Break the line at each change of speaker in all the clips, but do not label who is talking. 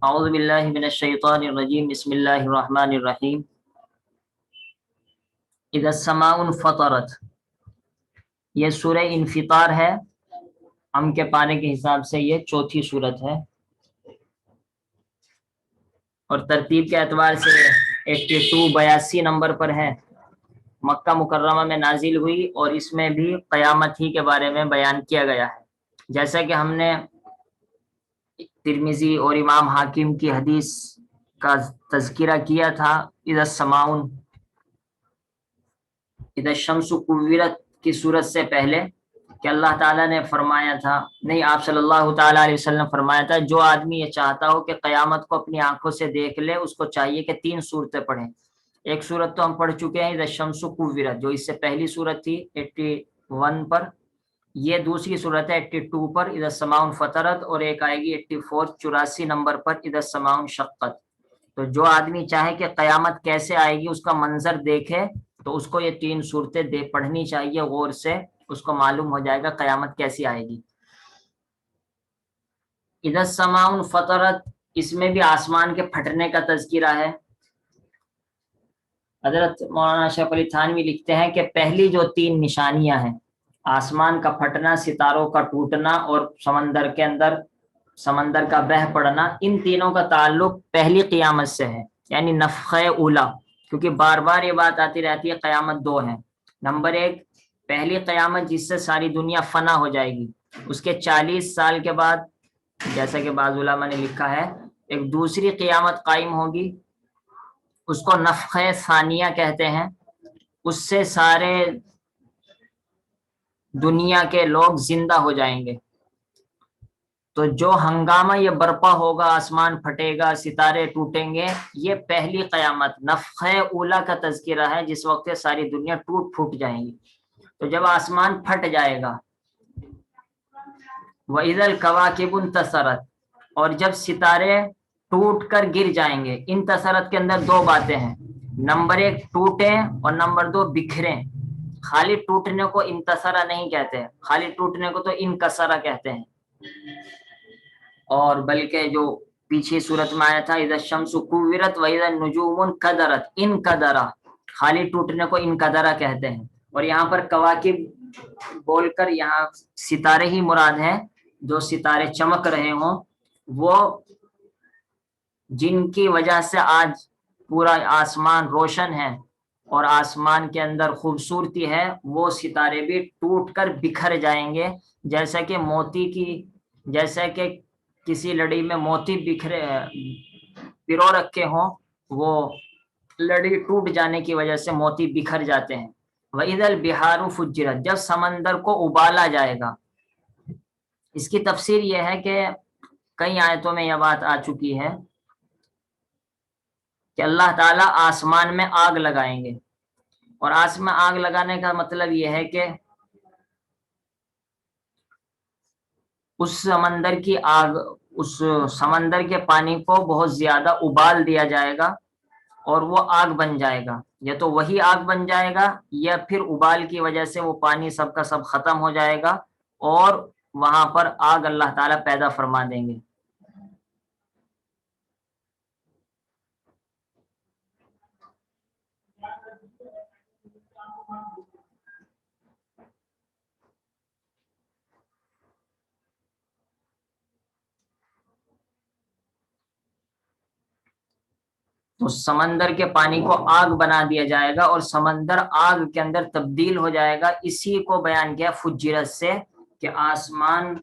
اعوذ باللہ من الشیطان الرجیم بسم اللہ الرحمن الرحیم اذا السماء انفطرت، یہ سورہ انفطار ہے۔ ہم کے پانے کے حساب سے یہ چوتھی سورت ہے اور ترتیب کے اعتبار سے 82 نمبر پر ہے۔ مکہ مکرمہ میں نازل ہوئی اور اس میں بھی قیامت ہی کے بارے میں بیان کیا گیا ہے۔ جیسا کہ ہم نے ترمذی اور امام حاکم کی حدیث کا تذکرہ کیا تھا، اذا السماء اذا الشمس کورت کی صورت سے پہلے، کہ اللہ تعالیٰ نے فرمایا تھا، نہیں آپ صلی اللہ تعالیٰ علیہ وسلم فرمایا تھا، جو آدمی یہ چاہتا ہو کہ قیامت کو اپنی آنکھوں سے دیکھ لے، اس کو چاہیے کہ 3 صورتیں پڑھیں۔ ایک صورت تو ہم پڑھ چکے ہیں، اذا الشمس کورت، جو اس سے پہلی صورت تھی 81 پر۔ یہ دوسری صورت ہے 82 پر، اذا السماء انفطرت، اور ایک آئے گی 84 نمبر پر، اذا السماء انشقت۔ تو جو آدمی چاہے کہ قیامت کیسے آئے گی اس کا منظر دیکھے تو اس کو یہ 3 صورتیں پڑھنی چاہیے غور سے، اس کو معلوم ہو جائے گا قیامت کیسی آئے گی۔ اذا السماء انفطرت، اس میں بھی آسمان کے پھٹنے کا تذکرہ ہے۔ حضرت مولانا اشرف علی تھانوی لکھتے ہیں کہ پہلی جو 3 نشانیاں ہیں، آسمان کا پھٹنا، ستاروں کا ٹوٹنا اور سمندر کے اندر سمندر کا بہہ پڑنا، ان تینوں کا تعلق پہلی قیامت سے ہے، یعنی نفخہ اولا، کیونکہ بار بار یہ بات آتی رہتی ہے قیامت 2 ہیں۔ نمبر 1 پہلی قیامت جس سے ساری دنیا فنا ہو جائے گی، اس کے 40 سال کے بعد جیسا کہ بعض علماء نے لکھا ہے ایک دوسری قیامت قائم ہوگی، اس کو نفخہ ثانیہ کہتے ہیں۔ اس سے سارے دنیا کے لوگ زندہ ہو جائیں گے۔ تو جو ہنگامہ یہ برپا ہوگا، آسمان پھٹے گا، ستارے ٹوٹیں گے، یہ پہلی قیامت نفخہ اولا کا تذکرہ ہے، جس وقت ساری دنیا ٹوٹ پھوٹ جائیں گی۔ تو جب آسمان پھٹ جائے گا، وَإِذَا الْكَوَاكِبُ انتَثَرَتْ، اور جب ستارے ٹوٹ کر گر جائیں گے۔ انتصرت کے اندر 2 باتیں ہیں، نمبر 1 ٹوٹیں اور نمبر 2 بکھریں۔ خالی ٹوٹنے کو انتصرا نہیں کہتے، خالی ٹوٹنے کو تو انکسرا کہتے ہیں، اور بلکہ جو پیچھے صورت میں آیا تھا اذا الشمس کورت واذا النجوم انکدرت، انکدرا، خالی ٹوٹنے کو انکدرا کہتے ہیں۔ اور یہاں پر کواکب بول کر یہاں ستارے ہی مراد ہیں، جو ستارے چمک رہے ہوں، وہ جن کی وجہ سے آج پورا آسمان روشن ہے اور آسمان کے اندر خوبصورتی ہے، وہ ستارے بھی ٹوٹ کر بکھر جائیں گے، جیسا کہ موتی کی، جیسا کہ کسی لڑی میں موتی بکھرے پرو رکھے ہوں، وہ لڑی ٹوٹ جانے کی وجہ سے موتی بکھر جاتے ہیں۔ وَإِذَا الْبِحَارُ فُجِّرَتْ، جب سمندر کو ابالا جائے گا۔ اس کی تفسیر یہ ہے کہ کئی آیتوں میں یہ بات آ چکی ہے کہ اللہ تعالیٰ آسمان میں آگ لگائیں گے، اور آسمان میں آگ لگانے کا مطلب یہ ہے کہ اس سمندر کی آگ، اس سمندر کے پانی کو بہت زیادہ ابال دیا جائے گا اور وہ آگ بن جائے گا، یا تو وہی آگ بن جائے گا یا پھر ابال کی وجہ سے وہ پانی سب کا سب ختم ہو جائے گا اور وہاں پر آگ اللہ تعالیٰ پیدا فرما دیں گے۔ تو سمندر کے پانی کو آگ بنا دیا جائے گا اور سمندر آگ کے اندر تبدیل ہو جائے گا۔ اسی کو بیان کیا فجرت سے، کہ آسمان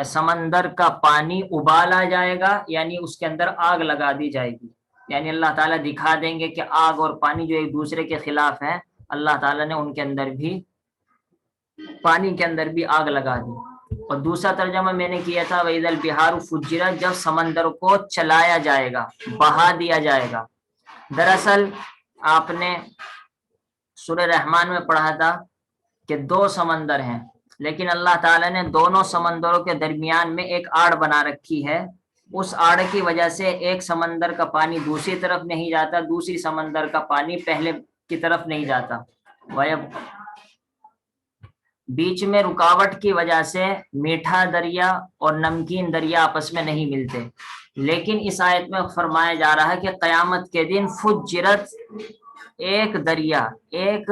سمندر کا پانی ابالا جائے گا، یعنی اس کے اندر آگ لگا دی جائے گی، یعنی اللہ تعالیٰ دکھا دیں گے کہ آگ اور پانی جو ایک دوسرے کے خلاف ہیں، اللہ تعالیٰ نے ان کے اندر بھی، پانی کے اندر بھی آگ لگا دی۔ اور دوسرا ترجمہ میں نے کیا تھا وَإِذَا الْبِحَارُ فُجِّرَتْ، جب سمندر کو چلایا جائے گا، بہا دیا جائے گا۔ دراصل آپ نے سورہ رحمان میں پڑھا تھا کہ 2 سمندر ہیں، لیکن اللہ تعالیٰ نے دونوں سمندروں کے درمیان میں ایک آڑ بنا رکھی ہے۔ اس آڑ کی وجہ سے ایک سمندر کا پانی دوسری طرف نہیں جاتا، دوسری سمندر کا پانی پہلے کی طرف نہیں جاتا، بیچ میں رکاوٹ کی وجہ سے میٹھا دریا اور نمکین دریا آپس میں نہیں ملتے۔ لیکن اس آیت میں فرمایا جا رہا ہے کہ قیامت کے دن فجرت، ایک دریا، ایک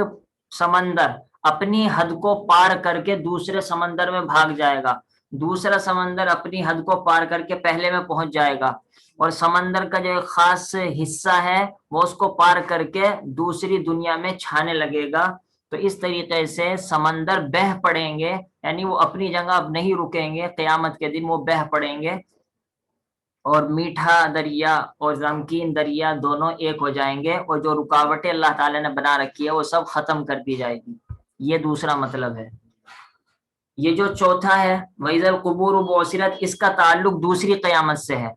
سمندر اپنی حد کو پار کر کے دوسرے سمندر میں بھاگ جائے گا، دوسرا سمندر اپنی حد کو پار کر کے پہلے میں پہنچ جائے گا، اور سمندر کا جو ایک خاص حصہ ہے وہ اس کو پار کر کے دوسری دنیا میں چھانے لگے گا۔ تو اس طریقے سے سمندر بہہ پڑیں گے، یعنی وہ اپنی جگہ اب نہیں رکیں گے، قیامت کے دن وہ بہہ پڑیں گے، اور میٹھا دریا اور نمکین دریا دونوں ایک ہو جائیں گے، اور جو رکاوٹیں اللہ تعالی نے بنا رکھی ہے وہ سب ختم کر دی جائے گی۔ یہ دوسرا مطلب ہے۔ یہ جو چوتھا ہے وَإِذَا الْقُبُورُ بُعْثِرَتْ، اس کا تعلق دوسری قیامت سے ہے۔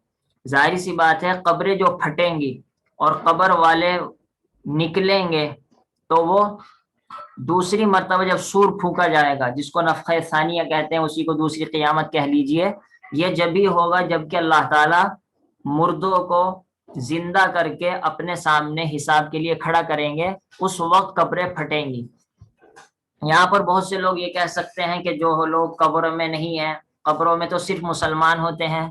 ظاہر سی بات ہے قبریں جو پھٹیں گی اور قبر والے نکلیں گے تو وہ دوسری مرتبہ جب سور پھونکا جائے گا، جس کو نفخہ ثانیہ کہتے ہیں، اسی کو دوسری قیامت کہہ لیجئے، یہ جب ہی ہوگا جب کہ اللہ تعالی مردوں کو زندہ کر کے اپنے سامنے حساب کے لیے کھڑا کریں گے، اس وقت قبریں پھٹیں گی۔ یہاں پر بہت سے لوگ یہ کہہ سکتے ہیں کہ جو لوگ قبروں میں نہیں ہیں، قبروں میں تو صرف مسلمان ہوتے ہیں،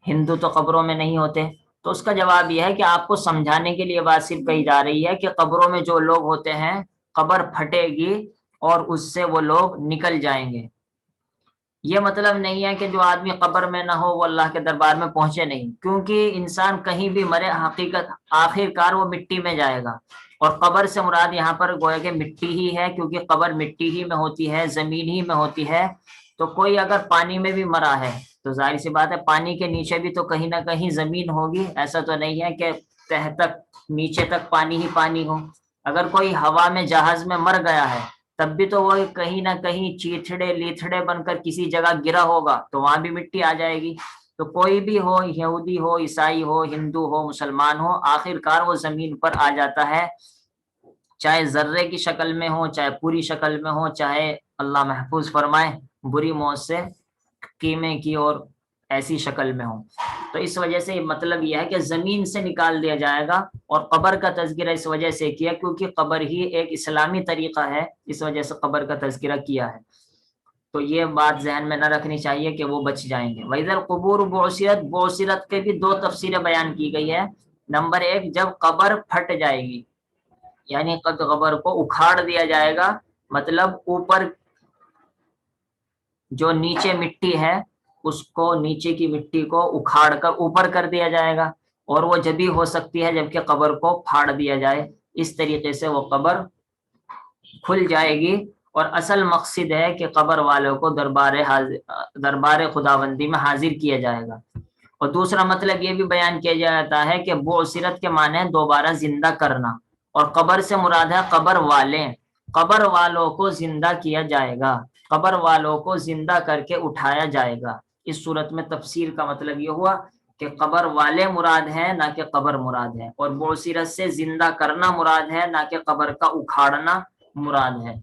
ہندو تو قبروں میں نہیں ہوتے۔ تو اس کا جواب یہ ہے کہ آپ کو سمجھانے کے لیے بات صرف کہی جا رہی ہے کہ قبروں میں جو لوگ ہوتے ہیں قبر پھٹے گی اور اس سے وہ لوگ نکل جائیں گے۔ یہ مطلب نہیں ہے کہ جو آدمی قبر میں نہ ہو وہ اللہ کے دربار میں پہنچے نہیں، کیونکہ انسان کہیں بھی مرے حقیقت آخر کار وہ مٹی میں جائے گا، اور قبر سے مراد یہاں پر گویا کہ مٹی ہی ہے، کیونکہ قبر مٹی ہی میں ہوتی ہے، زمین ہی میں ہوتی ہے۔ تو کوئی اگر پانی میں بھی مرا ہے تو ظاہر سی بات ہے پانی کے نیچے بھی تو کہیں نہ کہیں زمین ہوگی، ایسا تو نہیں ہے کہ تہ تک نیچے تک پانی ہی پانی ہو۔ اگر کوئی ہوا میں جہاز میں مر گیا ہے تب بھی تو وہ کہیں نہ کہیں چیتھڑے لیتھڑے بن کر کسی جگہ گرا ہوگا، تو وہاں بھی مٹی آ جائے گی۔ تو کوئی بھی ہو، یہودی ہو، عیسائی ہو، ہندو ہو، مسلمان ہو، آخر کار وہ زمین پر آ جاتا ہے، چاہے ذرے کی شکل میں ہو، چاہے پوری شکل میں ہو، چاہے اللہ محفوظ فرمائے بری موت سے قیمے کی اور ایسی شکل میں ہو۔ تو اس وجہ سے مطلب یہ ہے کہ زمین سے نکال دیا جائے گا، اور قبر کا تذکرہ اس وجہ سے کیا کیونکہ قبر ہی ایک اسلامی طریقہ ہے، اس وجہ سے قبر کا تذکرہ کیا ہے۔ تو یہ بات ذہن میں نہ رکھنی چاہیے کہ وہ بچ جائیں گے۔ وَإِذَا الْقُبُورُ بُعْثِرَتْ، بُعْثِرَتْ کے بھی دو تفسیریں بیان کی گئی ہے۔ نمبر ایک، جب قبر پھٹ جائے گی، یعنی قبر کو اکھاڑ دیا جائے گا، مطلب اوپر جو نیچے مٹی ہے اس کو، نیچے کی مٹی کو اکھاڑ کر اوپر کر دیا جائے گا، اور وہ جب بھی ہو سکتی ہے جبکہ قبر کو پھاڑ دیا جائے، اس طریقے سے وہ قبر کھل جائے گی، اور اصل مقصد ہے کہ قبر والوں کو دربار خداوندی میں حاضر کیا جائے گا۔ اور دوسرا مطلب یہ بھی بیان کیا جاتا ہے کہ بعثرت کے معنی ہے دوبارہ زندہ کرنا، اور قبر سے مراد ہے قبر والے، قبر والوں کو زندہ کیا جائے گا، قبر والوں کو زندہ کر کے اٹھایا جائے گا۔ اس صورت میں تفسیر کا مطلب یہ ہوا کہ قبر والے مراد ہے نہ کہ قبر مراد ہے، اور بعثرت سے زندہ کرنا مراد ہے نہ کہ قبر کا اکھاڑنا مراد ہے۔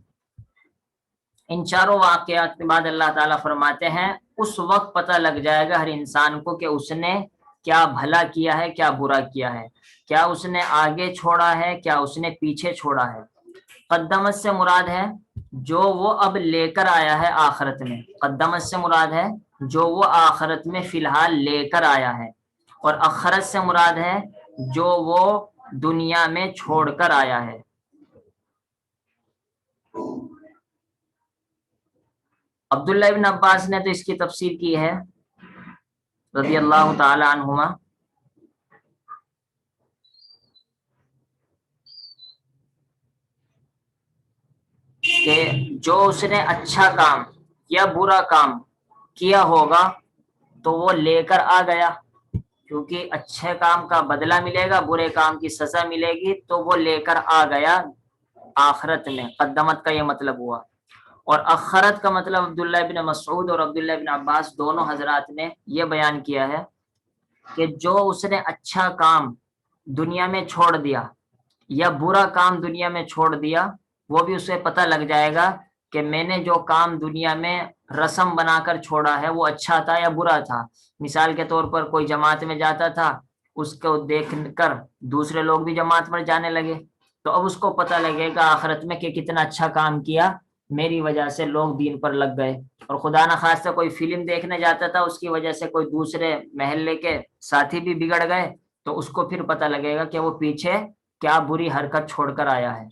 ان چاروں واقعات کے بعد اللہ تعالیٰ فرماتے ہیں اس وقت پتہ لگ جائے گا ہر انسان کو کہ اس نے کیا بھلا کیا ہے، کیا برا کیا ہے، کیا اس نے آگے چھوڑا ہے، کیا اس نے پیچھے چھوڑا ہے۔ قدمت سے مراد ہے جو وہ اب لے کر آیا ہے آخرت میں، قدمت سے مراد ہے جو وہ آخرت میں فی الحال لے کر آیا ہے، اور اخرت سے مراد ہے جو وہ دنیا میں چھوڑ کر آیا ہے۔ عبداللہ ابن عباس نے تو اس کی تفسیر کی ہے رضی اللہ تعالی عنہما، کہ جو اس نے اچھا کام یا برا کام کیا ہوگا تو وہ لے کر آ گیا، کیونکہ اچھے کام کا بدلہ ملے گا، برے کام کی سزا ملے گی، تو وہ لے کر آ گیا آخرت میں۔ قدمت کا یہ مطلب ہوا، اور اخرت کا مطلب عبداللہ ابن مسعود اور عبداللہ ابن عباس دونوں حضرات نے یہ بیان کیا ہے کہ جو اس نے اچھا کام دنیا میں چھوڑ دیا یا برا کام دنیا میں چھوڑ دیا، وہ بھی اسے پتہ لگ جائے گا کہ میں نے جو کام دنیا میں رسم بنا کر چھوڑا ہے وہ اچھا تھا یا برا تھا۔ مثال کے طور پر کوئی جماعت میں جاتا تھا، اس کو دیکھ کر دوسرے لوگ بھی جماعت میں جانے لگے، تو اب اس کو پتہ لگے گا آخرت میں کہ کتنا اچھا کام کیا میری وجہ سے لوگ دین پر لگ گئے، اور خدا نہ خواستہ کوئی فلم دیکھنے جاتا تھا، اس کی وجہ سے کوئی دوسرے محلے کے ساتھی بھی بگڑ گئے، تو اس کو پھر پتہ لگے گا کہ وہ پیچھے کیا بری حرکت چھوڑ کر آیا ہے۔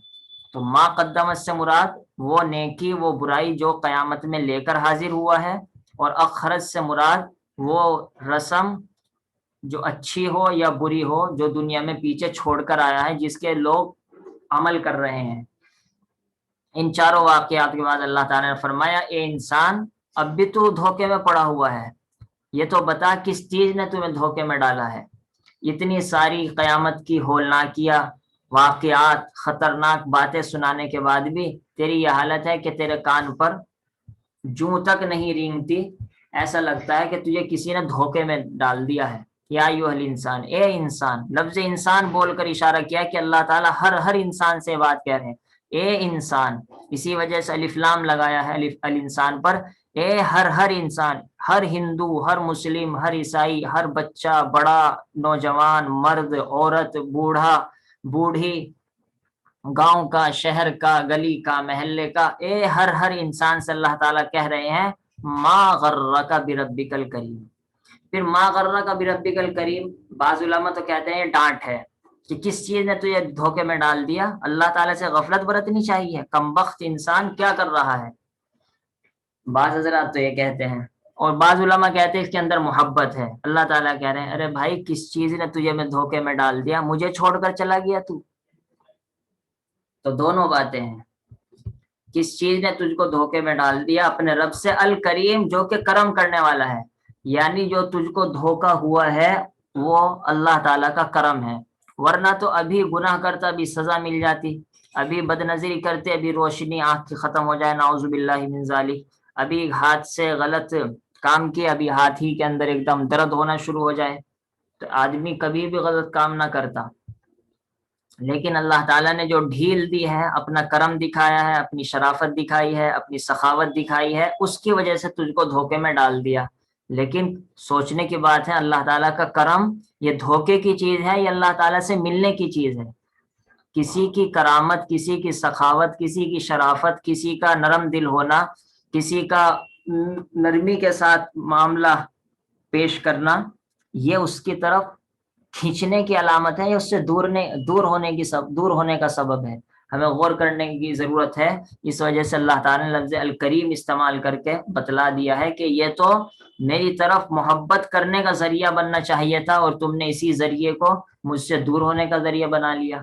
تو ما قدمت سے مراد وہ نیکی، وہ برائی جو قیامت میں لے کر حاضر ہوا ہے، اور اخرت سے مراد وہ رسم جو اچھی ہو یا بری ہو جو دنیا میں پیچھے چھوڑ کر آیا ہے، جس کے لوگ عمل کر رہے ہیں۔ ان چاروں واقعات کے بعد اللہ تعالیٰ نے فرمایا اے انسان اب بھی تو دھوکے میں پڑا ہوا ہے، یہ تو بتا کس چیز نے تمہیں دھوکے میں ڈالا ہے۔ اتنی ساری قیامت کی ہولناکیاں، واقعات، خطرناک باتیں سنانے کے بعد بھی تیری یہ حالت ہے کہ تیرے کان پر جوں تک نہیں رینگتی، ایسا لگتا ہے کہ تجھے کسی نے دھوکے میں ڈال دیا ہے۔ یا ایھا الانسان، اے انسان، لفظ انسان بول کر اشارہ کیا کہ اللہ تعالیٰ ہر انسان سے بات کہہ رہے ہیں، اے انسان، اسی وجہ سے الف لام لگایا ہے الانسان پر، اے ہر انسان، ہر ہندو، ہر مسلم، ہر عیسائی، ہر بچہ، بڑا، نوجوان، مرد، عورت، بوڑھا، بوڑھی، گاؤں کا، شہر کا، گلی کا، محلے کا، اے ہر انسان سے اللہ تعالیٰ کہہ رہے ہیں ما غرک بربک الکریم۔ پھر ما غرک بربک الکریم، بعض علماء تو کہتے ہیں یہ ڈانٹ ہے کہ کس چیز نے تجھے دھوکے میں ڈال دیا۔ اللہ تعالیٰ سے غفلت برتنی چاہیے، کمبخت انسان کیا کر رہا ہے۔ بعض حضرات تو یہ کہتے ہیں، اور بعض علماء کہتے ہیں اس کے اندر محبت ہے۔ اللہ تعالیٰ کہہ رہے ہیں ارے بھائی کس چیز نے تجھے میں دھوکے میں ڈال دیا، مجھے چھوڑ کر چلا گیا تو دونوں باتیں ہیں، کس چیز نے تجھ کو دھوکے میں ڈال دیا، اپنے رب سے، الکریم جو کہ کرم کرنے والا ہے، یعنی جو تجھ کو دھوکا ہوا ہے وہ اللہ تعالیٰ کا کرم ہے، ورنہ تو ابھی گناہ کرتا ابھی سزا مل جاتی، ابھی بد نظری کرتے ابھی روشنی آنکھ کی ختم ہو جائے، نعوذ باللہ من ذالک، ابھی ہاتھ سے غلط کام کیے ابھی ہاتھ ہی کے اندر ایک دم درد ہونا شروع ہو جائے، تو آدمی کبھی بھی غلط کام نہ کرتا، لیکن اللہ تعالیٰ نے جو ڈھیل دی ہے، اپنا کرم دکھایا ہے، اپنی شرافت دکھائی ہے، اپنی سخاوت دکھائی ہے، اس کی وجہ سے تجھ کو دھوکے میں ڈال دیا۔ لیکن سوچنے کی بات ہے اللہ تعالیٰ کا کرم یہ دھوکے کی چیز ہے یا اللہ تعالیٰ سے ملنے کی چیز ہے؟ کسی کی کرامت، کسی کی سخاوت، کسی کی شرافت، کسی کا نرم دل ہونا، کسی کا نرمی کے ساتھ معاملہ پیش کرنا، یہ اس کی طرف کھینچنے کی علامت ہے یا اس سے دور ہونے کا سبب ہے؟ ہمیں غور کرنے کی ضرورت ہے۔ اس وجہ سے اللہ تعالیٰ نے لفظ الکریم استعمال کر کے بتلا دیا ہے کہ یہ تو میری طرف محبت کرنے کا ذریعہ بننا چاہیے تھا اور تم نے اسی ذریعے کو مجھ سے دور ہونے کا ذریعہ بنا لیا۔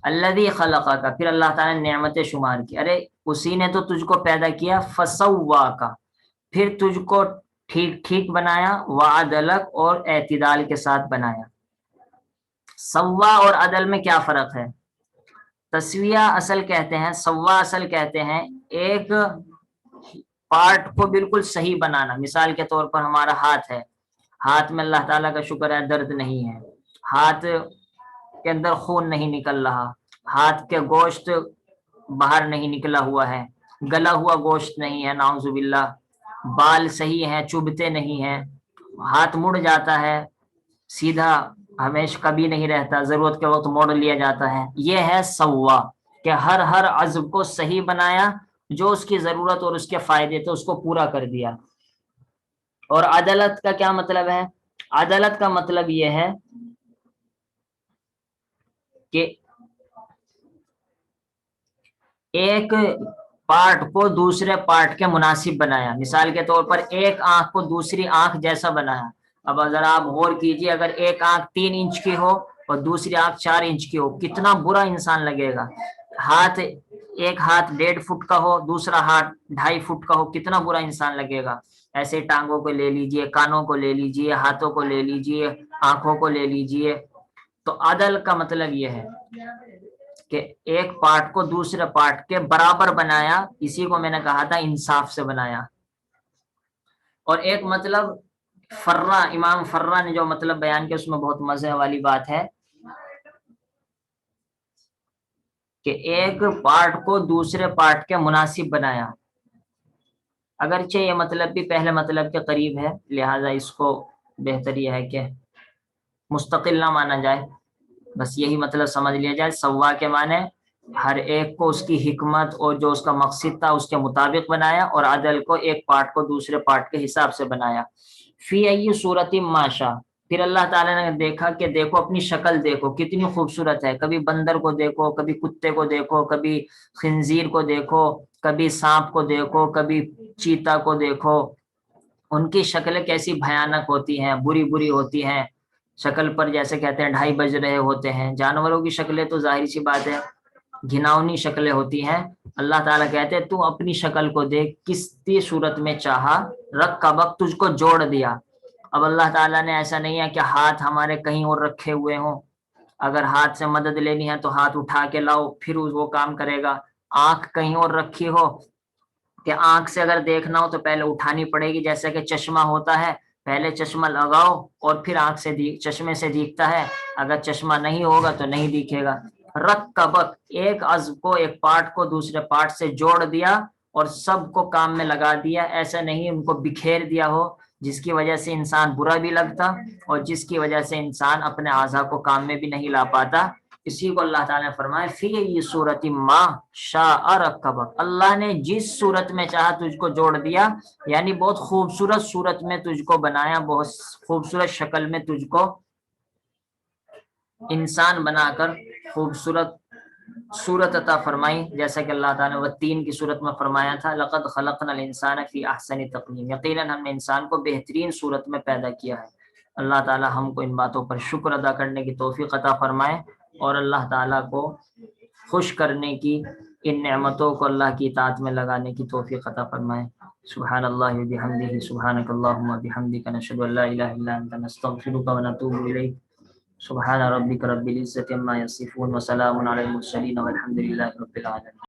الذی خلقک، پھر اللہ تعالیٰ نے نعمتیں شمار کی، ارے اسی نے تو تجھ کو پیدا کیا، فسواک، پھر تجھ کو ٹھیک ٹھیک بنایا، وعدلک، اور اعتدال کے ساتھ بنایا۔ سوا اور عدل میں کیا فرق ہے؟ تسویہ اصل کہتے ہیں، سوا اصل کہتے ہیں ایک پارٹ کو بالکل صحیح بنانا۔ مثال کے طور پر ہمارا ہاتھ ہے، ہاتھ میں اللہ تعالیٰ کا شکر ہے درد نہیں ہے، ہاتھ کے اندر خون نہیں نکل رہا، ہاتھ کے گوشت باہر نہیں نکلا ہوا ہے، گلا ہوا گوشت نہیں ہے نعوذ باللہ، بال صحیح ہیں، چبھتے نہیں ہیں، ہاتھ مڑ جاتا ہے، سیدھا ہمیشہ کبھی نہیں رہتا، ضرورت کے وقت موڑ لیا جاتا ہے۔ یہ ہے سوا، کہ ہر عضو کو صحیح بنایا، جو اس کی ضرورت اور اس کے فائدے تھے اس کو پورا کر دیا۔ اور عدالت کا کیا مطلب ہے؟ عدالت کا مطلب یہ ہے کہ ایک پارٹ کو دوسرے پارٹ کے مناسب بنایا۔ مثال کے طور پر ایک آنکھ کو دوسری آنکھ جیسا بنایا۔ اب اگر آپ غور کیجئے، اگر ایک آنکھ 3 انچ کی ہو اور دوسری آنکھ 4 انچ کی ہو، کتنا برا انسان لگے گا۔ ایک ہاتھ 1.5 فٹ کا ہو، دوسرا ہاتھ 2.5 فٹ کا ہو، کتنا برا انسان لگے گا۔ ایسے ٹانگوں کو لے لیجئے، کانوں کو لے لیجئے، ہاتھوں کو لے لیجئے، آنکھوں کو لے لیجئے۔ تو عدل کا مطلب یہ ہے کہ ایک پارٹ کو دوسرے پارٹ کے برابر بنایا، اسی کو میں نے کہا تھا انصاف سے بنایا۔ اور ایک مطلب فرہ، امام فرہ نے جو مطلب بیان کیا اس میں بہت مزے والی بات ہے کہ ایک پارٹ کو دوسرے پارٹ کے مناسب بنایا۔ اگرچہ یہ مطلب بھی پہلے مطلب کے قریب ہے، لہذا اس کو بہتر یہ ہے کہ مستقل نہ مانا جائے، بس یہی مطلب سمجھ لیا جائے۔ سوا کے معنی ہر ایک کو اس کی حکمت اور جو اس کا مقصد تھا اس کے مطابق بنایا، اور عدل کو ایک پارٹ کو دوسرے پارٹ کے حساب سے بنایا۔ فی ای صورت ما شاء، پھر اللہ تعالیٰ نے دیکھا کہ دیکھو اپنی شکل دیکھو کتنی خوبصورت ہے، کبھی بندر کو دیکھو، کبھی کتے کو دیکھو، کبھی خنزیر کو دیکھو، کبھی سانپ کو دیکھو، کبھی چیتا کو دیکھو، ان کی شکلیں کیسی بھیانک ہوتی ہیں، بری بری ہوتی ہیں، شکل پر جیسے کہتے ہیں 2.5 بج رہے ہوتے ہیں۔ جانوروں کی شکلیں تو ظاہر سی بات ہے گھناؤنی شکلیں ہوتی ہیں، اللہ تعالیٰ کہتے ہیں تو اپنی شکل کو دیکھ، کس صورت میں چاہا رکھ کا وقت تجھ کو جوڑ دیا۔ اب اللہ تعالیٰ نے ایسا نہیں ہے کہ ہاتھ ہمارے کہیں اور رکھے ہوئے ہوں، اگر ہاتھ سے مدد لینی ہے تو ہاتھ اٹھا کے لاؤ پھر وہ کام کرے گا۔ آنکھ کہیں اور رکھی ہو کہ آنکھ سے اگر دیکھنا ہو تو پہلے اٹھانی پڑے گی، جیسے کہ چشمہ ہوتا ہے پہلے چشمہ لگاؤ اور پھر آنکھ سے چشمے سے دیکھتا ہے، اگر چشمہ نہیں ہوگا تو نہیں دیکھے گا۔ رک کا بک، ایک عضو کو ایک پارٹ کو دوسرے پارٹ سے جوڑ دیا اور سب کو کام میں لگا دیا، ایسا نہیں ان کو بکھیر دیا ہو جس کی وجہ سے انسان برا بھی لگتا اور جس کی وجہ سے انسان اپنے اعضاء کو کام میں بھی نہیں لا پاتا۔ اسی کو اللہ تعالیٰ نے فرمایا فی یہ صورت ما شاء رکبک، اللہ نے جس صورت میں چاہا تجھ کو جوڑ دیا، یعنی بہت خوبصورت صورت میں تجھ کو بنایا، بہت خوبصورت شکل میں تجھ کو انسان بنا کر خوبصورت صورت عطا فرمائی، جیسا کہ اللہ تعالیٰ نے والتین کی صورت میں فرمایا تھا لقد خلقنا الانسان فی احسن تقویم، یقیناً ہم نے انسان کو بہترین صورت میں پیدا کیا ہے۔ اللہ تعالیٰ ہم کو ان باتوں پر شکر ادا کرنے کی توفیق عطا فرمائے اور اللہ تعالیٰ کو خوش کرنے کی، ان نعمتوں کو اللہ کی اطاعت میں لگانے کی توفیق عطا فرمائے۔ سبحان اللہ وبحمدہ، سبحانک اللہم وبحمدک، نشہد ان لا الہ الا انت، نستغفرک ونتوب الیک۔ سبحان ربک رب العزۃ عما یصفون وسلام علی المرسلین والحمد للہ رب العالمین۔